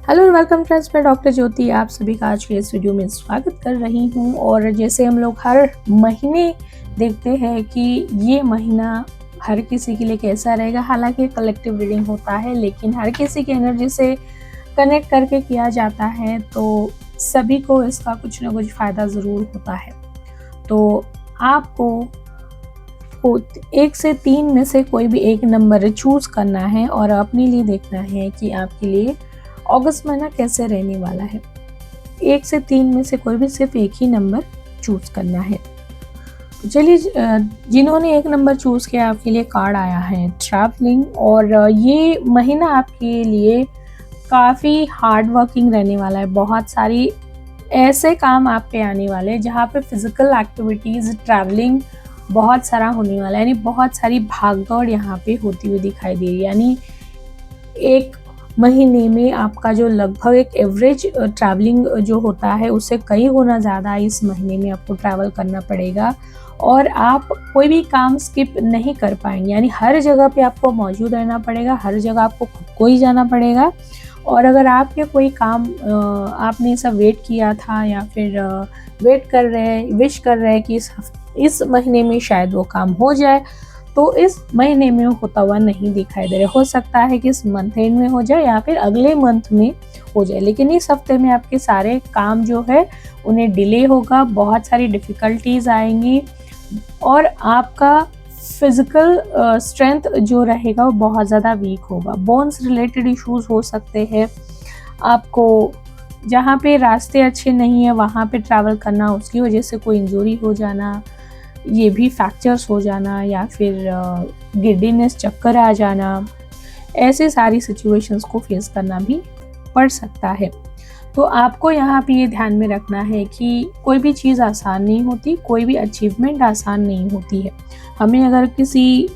Hello और welcome friends, मैं doctor ज्योति आप सभी का आज के इस वीडियो में स्वागत कर रही हूँ। और जैसे हम लोग हर महीने देखते हैं कि ये महीना हर किसी के लिए कैसा रहेगा। हालांकि कलेक्टिव रीडिंग होता है लेकिन हर किसी की एनर्जी से कनेक्ट करके किया जाता है, तो सभी को इसका कुछ ना कुछ फ़ायदा ज़रूर होता है। तो आपको 1 से 3 में से कोई भी एक नंबर चूज़ करना है और अपने लिए देखना है कि आपके लिए अगस्त महीना कैसे रहने वाला है। 1 से 3 में से कोई भी सिर्फ एक ही नंबर चूज़ करना है। तो चलिए, जिन्होंने एक नंबर चूज़ किया आपके लिए कार्ड आया है ट्रैवलिंग। और ये महीना आपके लिए काफ़ी हार्ड वर्किंग रहने वाला है। बहुत सारी ऐसे काम आप पे आने वाले हैं जहाँ पे फिजिकल एक्टिविटीज़, ट्रैवलिंग बहुत सारा होने वाला है। यानी बहुत सारी भागदौड़ यहाँ पे होती हुई दिखाई दे रही है। यानी एक महीने में आपका जो लगभग एक एवरेज ट्रैवलिंग जो होता है उससे कई गुना ज़्यादा इस महीने में आपको ट्रैवल करना पड़ेगा और आप कोई भी काम स्किप नहीं कर पाएंगे। यानी हर जगह पे आपको मौजूद रहना पड़ेगा, हर जगह आपको खुद को ही जाना पड़ेगा। और अगर आपके कोई काम आपने सब वेट किया था या फिर वेट कर रहे, विश कर रहे हैं कि इस महीने में शायद वो काम हो जाए, तो इस महीने में होता हुआ नहीं दिखाई दे रहा। हो सकता है कि इस मंथ एंड में हो जाए या फिर अगले मंथ में हो जाए, लेकिन इस हफ्ते में आपके सारे काम जो है उन्हें डिले होगा, बहुत सारी डिफ़िकल्टीज आएंगी और आपका फिजिकल स्ट्रेंथ जो रहेगा वो बहुत ज़्यादा वीक होगा। बोन्स रिलेटेड इश्यूज हो सकते हैं। आपको जहाँ पे रास्ते अच्छे नहीं है वहाँ पे ट्रैवल करना, उसकी वजह से कोई इंजरी हो जाना, ये भी फ्रैक्चर्स हो जाना या फिर गिड्डीनेस, चक्कर आ जाना, ऐसे सारी सिचुएशंस को फेस करना भी पड़ सकता है। तो आपको यहाँ पे ये ध्यान में रखना है कि कोई भी चीज़ आसान नहीं होती, कोई भी अचीवमेंट आसान नहीं होती है। हमें अगर किसी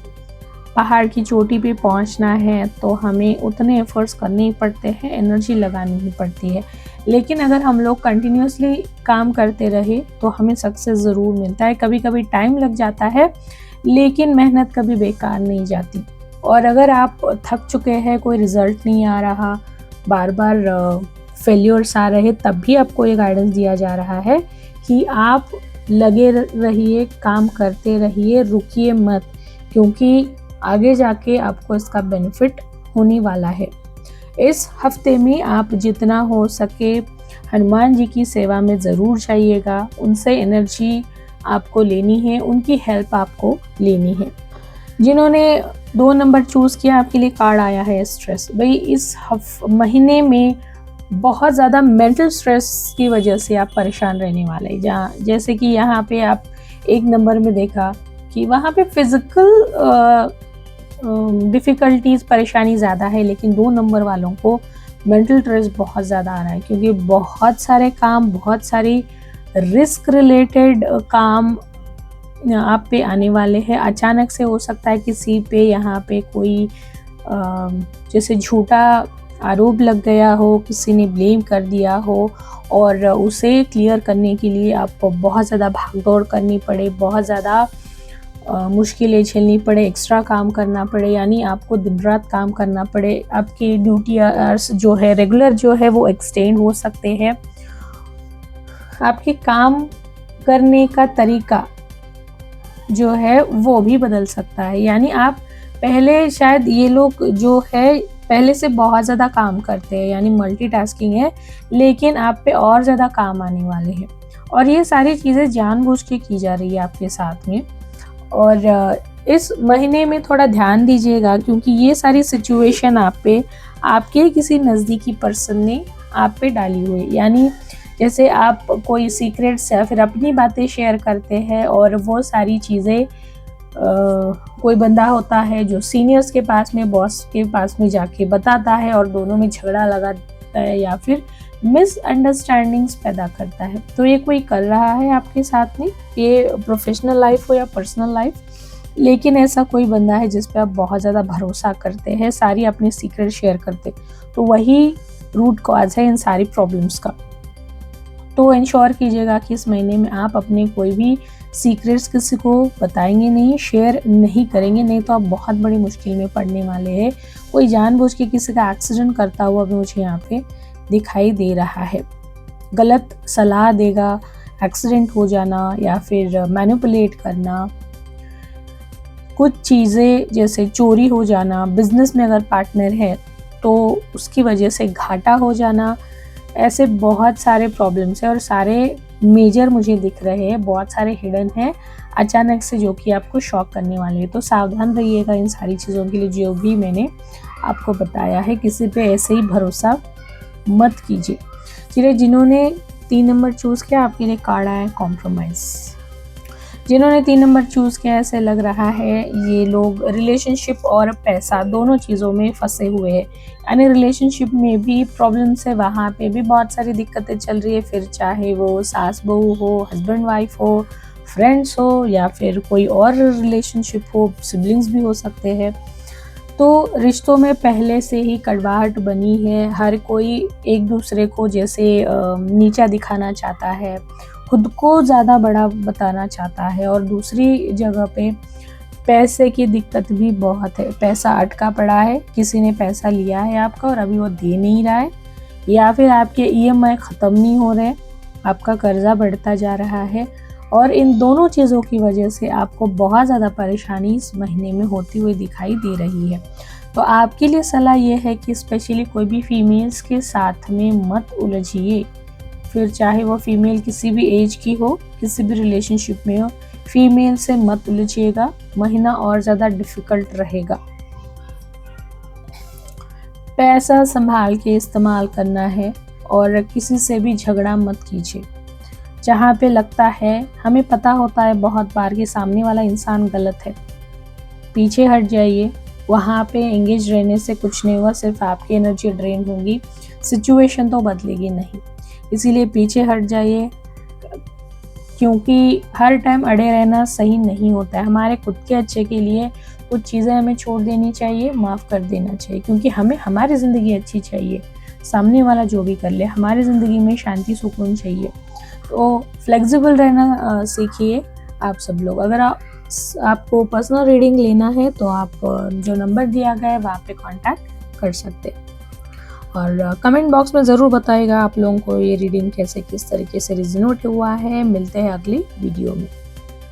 पहाड़ की चोटी पे पहुंचना है तो हमें उतने एफर्ट्स करने ही पड़ते हैं, एनर्जी लगानी ही पड़ती है। लेकिन अगर हम लोग कंटिन्यूसली काम करते रहे तो हमें सक्सेस ज़रूर मिलता है। कभी कभी टाइम लग जाता है लेकिन मेहनत कभी बेकार नहीं जाती। और अगर आप थक चुके हैं, कोई रिज़ल्ट नहीं आ रहा, बार बार फेल्योर्स आ रहे, तब भी आपको ये गाइडेंस दिया जा रहा है कि आप लगे रहिए, काम करते रहिए, रुकिए मत, क्योंकि आगे जाके आपको इसका बेनिफिट होने वाला है। इस हफ्ते में आप जितना हो सके हनुमान जी की सेवा में ज़रूर जाइएगा, उनसे एनर्जी आपको लेनी है, उनकी हेल्प आपको लेनी है। जिन्होंने 2 नंबर चूज़ किया आपके लिए कार्ड आया है स्ट्रेस। भाई इस महीने में बहुत ज़्यादा मेंटल स्ट्रेस की वजह से आप परेशान रहने वाले हैं। जहाँ जैसे कि यहाँ पे आप 1 नंबर में देखा कि वहाँ पे फिज़िकल डिफ़िकल्टीज़, परेशानी ज़्यादा है, लेकिन 2 नंबर वालों को मेंटल स्ट्रेस बहुत ज़्यादा आ रहा है क्योंकि बहुत सारे काम, बहुत सारी रिस्क रिलेटेड काम आप पे आने वाले हैं। अचानक से हो सकता है किसी पे यहाँ पे कोई जैसे झूठा आरोप लग गया हो, किसी ने ब्लेम कर दिया हो और उसे क्लियर करने के लिए आपको बहुत ज़्यादा भागदौड़ करनी पड़े, बहुत ज़्यादा मुश्किलें झेलनी पड़े, एक्स्ट्रा काम करना पड़े, यानी आपको दिन रात काम करना पड़े। आपकी ड्यूटी आवर्स जो है रेगुलर जो है वो एक्सटेंड हो सकते हैं। आपके काम करने का तरीका जो है वो भी बदल सकता है। यानी आप पहले शायद ये लोग जो है पहले से बहुत ज़्यादा काम करते हैं, यानी मल्टीटास्किंग है, लेकिन आप पे और ज़्यादा काम आने वाले हैं और ये सारी चीज़ें जानबूझ के की जा रही है आपके साथ में। और इस महीने में थोड़ा ध्यान दीजिएगा क्योंकि ये सारी सिचुएशन आप पे आपके किसी नज़दीकी पर्सन ने आप पे डाली हुई। यानी जैसे आप कोई सीक्रेट्स या फिर अपनी बातें शेयर करते हैं और वो सारी चीज़ें कोई बंदा होता है जो सीनियर्स के पास में, बॉस के पास में जाके बताता है और दोनों में झगड़ा लगाता है या फिर मिसअंडरस्टैंडिंग्स पैदा करता है। तो ये कोई कर रहा है आपके साथ में, ये प्रोफेशनल लाइफ हो या पर्सनल लाइफ, लेकिन ऐसा कोई बंदा है जिस पे आप बहुत ज़्यादा भरोसा करते हैं, सारी अपनी सीक्रेट शेयर करते, तो वही रूट कॉज है इन सारी प्रॉब्लम्स का। तो इंश्योर कीजिएगा कि इस महीने में आप अपने कोई भी सीक्रेट्स किसी को बताएंगे नहीं, शेयर नहीं करेंगे, नहीं तो आप बहुत बड़ी मुश्किल में पड़ने वाले हैं। कोई जानबूझ के किसी का एक्सीडेंट करता हुआ भी मुझे यहाँ पे दिखाई दे रहा है। गलत सलाह देगा, एक्सीडेंट हो जाना या फिर मैनिपुलेट करना, कुछ चीज़ें जैसे चोरी हो जाना, बिजनेस में अगर पार्टनर है तो उसकी वजह से घाटा हो जाना, ऐसे बहुत सारे प्रॉब्लम्स हैं और सारे मेजर मुझे दिख रहे हैं, बहुत सारे हिडन हैं अचानक से जो कि आपको शॉक करने वाले हैं। तो सावधान रहिएगा इन सारी चीज़ों के लिए जो भी मैंने आपको बताया है। किसी पे ऐसे ही भरोसा मत कीजिए। चलिए, जिन्होंने 3 नंबर चूज़ किया आपके लिए कार्ड आया है कॉम्प्रोमाइज़। जिन्होंने 3 नंबर चूज़ किया, ऐसे लग रहा है ये लोग रिलेशनशिप और पैसा दोनों चीज़ों में फंसे हुए हैं। यानी रिलेशनशिप में भी प्रॉब्लम्स है, वहाँ पे भी बहुत सारी दिक्कतें चल रही है, फिर चाहे वो सास बहू हो, हस्बैंड वाइफ हो, फ्रेंड्स हो या फिर कोई और रिलेशनशिप हो, सिबलिंग्स भी हो सकते हैं। तो रिश्तों में पहले से ही कड़वाहट बनी है, हर कोई एक दूसरे को जैसे नीचा दिखाना चाहता है, खुद को ज़्यादा बड़ा बताना चाहता है और दूसरी जगह पे पैसे की दिक्कत भी बहुत है। पैसा अटका पड़ा है, किसी ने पैसा लिया है आपका और अभी वो दे नहीं रहा है, या फिर आपके EMI ख़त्म नहीं हो रहे, आपका कर्जा बढ़ता जा रहा है और इन दोनों चीज़ों की वजह से आपको बहुत ज़्यादा परेशानी इस महीने में होती हुई दिखाई दे रही है। तो आपके लिए सलाह ये है कि स्पेशली कोई भी फीमेल्स के साथ में मत उलझिए, फिर चाहे वो फीमेल किसी भी एज की हो, किसी भी रिलेशनशिप में हो, फीमेल से मत उलझिएगा, महीना और ज़्यादा डिफ़िकल्ट रहेगा। पैसा संभाल के इस्तेमाल करना है और किसी से भी झगड़ा मत कीजिए। जहाँ पे लगता है, हमें पता होता है बहुत बार कि सामने वाला इंसान गलत है, पीछे हट जाइए। वहाँ पे एंगेज रहने से कुछ नहीं होगा, सिर्फ आपकी एनर्जी ड्रेन होगी, सिचुएशन तो बदलेगी नहीं। इसीलिए पीछे हट जाइए, क्योंकि हर टाइम अड़े रहना सही नहीं होता है। हमारे खुद के अच्छे के लिए कुछ चीज़ें हमें छोड़ देनी चाहिए, माफ़ कर देना चाहिए, क्योंकि हमें हमारी ज़िंदगी अच्छी चाहिए। सामने वाला जो भी कर ले, हमारी ज़िंदगी में शांति सुकून चाहिए। तो फ्लेक्सिबल रहना सीखिए आप सब लोग। अगर आपको पर्सनल रीडिंग लेना है तो आप जो नंबर दिया गया है वहाँ पे कांटेक्ट कर सकते हैं और कमेंट बॉक्स में ज़रूर बताइएगा आप लोगों को ये रीडिंग कैसे किस तरीके से रिजोनेट हुआ है। मिलते हैं अगली वीडियो में।